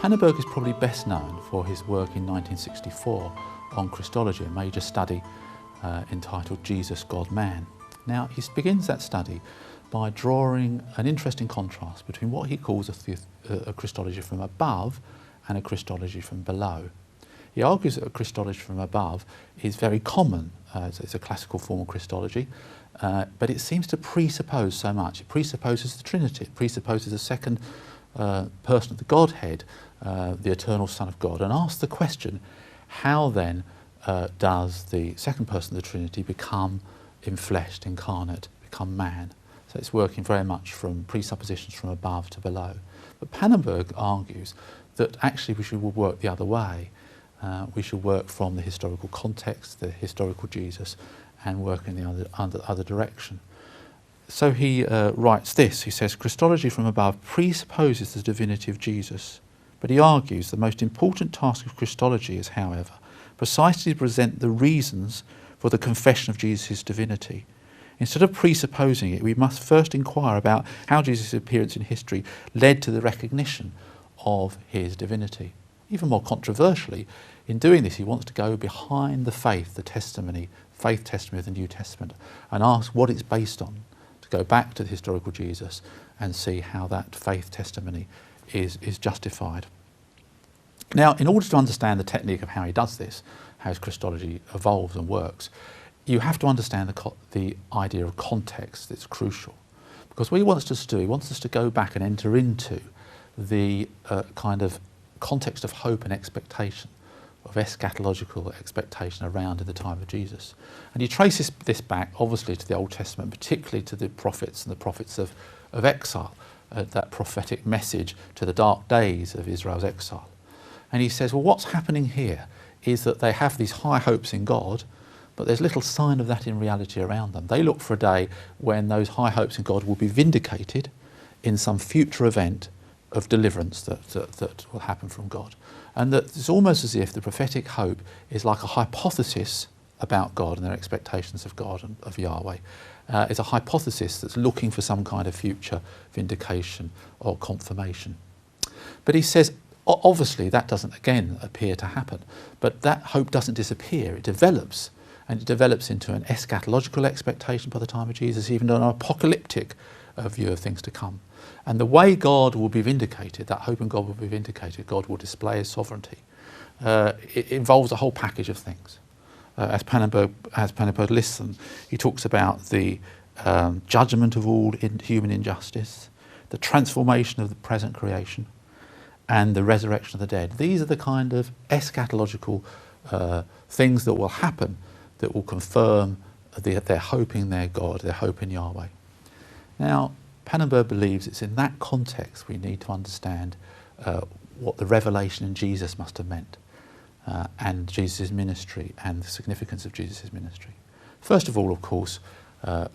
Pannenberg is probably best known for his work in 1964 on Christology, a major study entitled Jesus, God, Man. Now, he begins that study by drawing an interesting contrast between what he calls a Christology from above and a Christology from below. He argues that a Christology from above is very common. It's a classical form of Christology, but it seems to presuppose so much. It presupposes the Trinity. It presupposes a second person of the Godhead, the eternal Son of God, and asks the question, how then does the second person of the Trinity become enfleshed, incarnate, become man? So it's working very much from presuppositions from above to below. But Pannenberg argues that actually we should work the other way. We should work from the historical context, the historical Jesus, and work in the other direction. So he writes this, he says, Christology from above presupposes the divinity of Jesus, but he argues the most important task of Christology is, however, precisely to present the reasons for the confession of Jesus' divinity. Instead of presupposing it, we must first inquire about how Jesus' appearance in history led to the recognition of his divinity. Even more controversially, in doing this, he wants to go behind the faith testimony of the New Testament, and ask what it's based on, to go back to the historical Jesus and see how that faith testimony is justified. Now, in order to understand the technique of how he does this, how his Christology evolves and works, you have to understand the idea of context that's crucial. Because what he wants us to do, he wants us to go back and enter into the kind of context of hope and expectation, of eschatological expectation around in the time of Jesus. And he traces this back, obviously, to the Old Testament, particularly to the prophets and the prophets of exile, that prophetic message to the dark days of Israel's exile. And he says, well, what's happening here is that they have these high hopes in God, but there's little sign of that in reality around them. They look for a day when those high hopes in God will be vindicated in some future event of deliverance that will happen from God. And that it's almost as if the prophetic hope is like a hypothesis about God and their expectations of God and of Yahweh. It's a hypothesis that's looking for some kind of future vindication or confirmation. But he says, obviously that doesn't again appear to happen, but that hope doesn't disappear, it develops. And it develops into an eschatological expectation by the time of Jesus, even an apocalyptic view of things to come. And the way God will be vindicated, that hope in God will be vindicated, God will display his sovereignty. It involves a whole package of things. As Pannenberg lists them, he talks about the judgment of all human injustice, the transformation of the present creation, and the resurrection of the dead. These are the kind of eschatological things that will happen, that will confirm their hope in their God, their hope in Yahweh. Now, Pannenberg believes it's in that context we need to understand what the revelation in Jesus must have meant, and Jesus' ministry and the significance of Jesus' ministry. First of all, of course,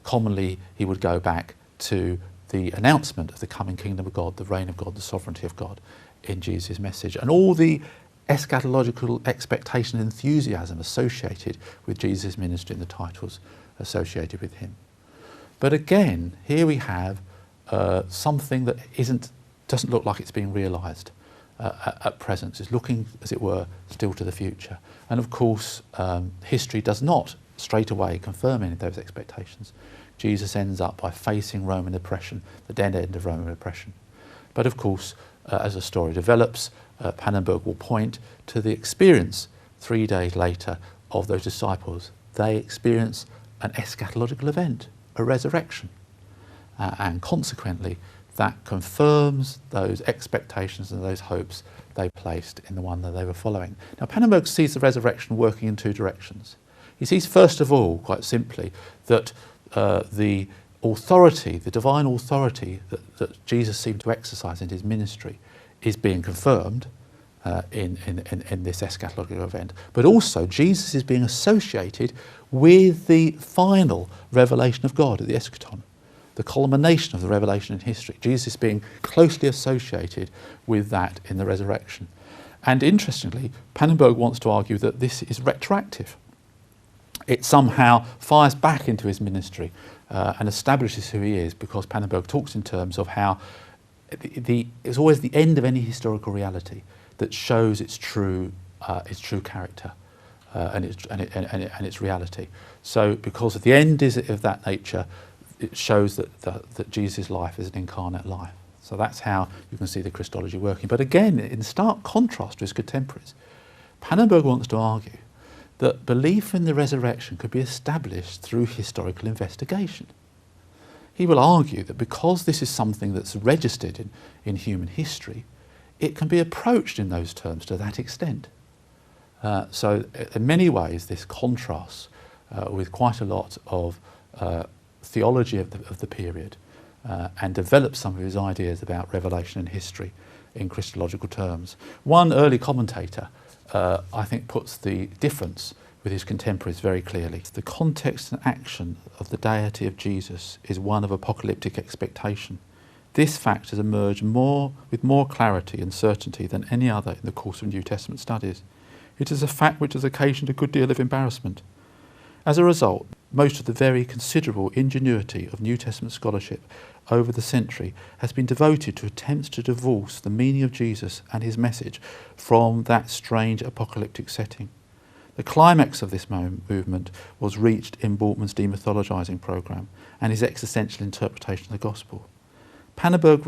commonly he would go back to the announcement of the coming kingdom of God, the reign of God, the sovereignty of God in Jesus' message, and all the eschatological expectation and enthusiasm associated with Jesus' ministry and the titles associated with him. But again, here we have something that doesn't look like it's being realised at present. It's looking, as it were, still to the future. And of course, history does not straight away confirm any of those expectations. Jesus ends up by facing Roman oppression, the dead end of Roman oppression. But of course, as the story develops, Pannenberg will point to the experience 3 days later of those disciples. They experience an eschatological event, a resurrection. And consequently, that confirms those expectations and those hopes they placed in the one that they were following. Now, Pannenberg sees the resurrection working in two directions. He sees, first of all, quite simply, that the authority, the divine authority that Jesus seemed to exercise in his ministry is being confirmed in this eschatological event. But also, Jesus is being associated with the final revelation of God at the eschaton, the culmination of the revelation in history. Jesus is being closely associated with that in the resurrection. And interestingly, Pannenberg wants to argue that this is retroactive. It somehow fires back into his ministry and establishes who he is, because Pannenberg talks in terms of how it's always the end of any historical reality that shows its true character and its reality. So, because the end is of that nature, it shows that Jesus' life is an incarnate life. So that's how you can see the Christology working. But again, in stark contrast to his contemporaries, Pannenberg wants to argue that belief in the resurrection could be established through historical investigation. He will argue that because this is something that's registered in human history, it can be approached in those terms to that extent. So in many ways this contrasts with quite a lot of theology of the period and develops some of his ideas about revelation and history in Christological terms. One early commentator I think puts the difference with his contemporaries very clearly. The context and action of the deity of Jesus is one of apocalyptic expectation. This fact has emerged with more clarity and certainty than any other in the course of New Testament studies. It is a fact which has occasioned a good deal of embarrassment. As a result, most of the very considerable ingenuity of New Testament scholarship over the century has been devoted to attempts to divorce the meaning of Jesus and his message from that strange apocalyptic setting. The climax of this movement was reached in Bultmann's demythologizing programme and his existential interpretation of the Gospel. Pannenberg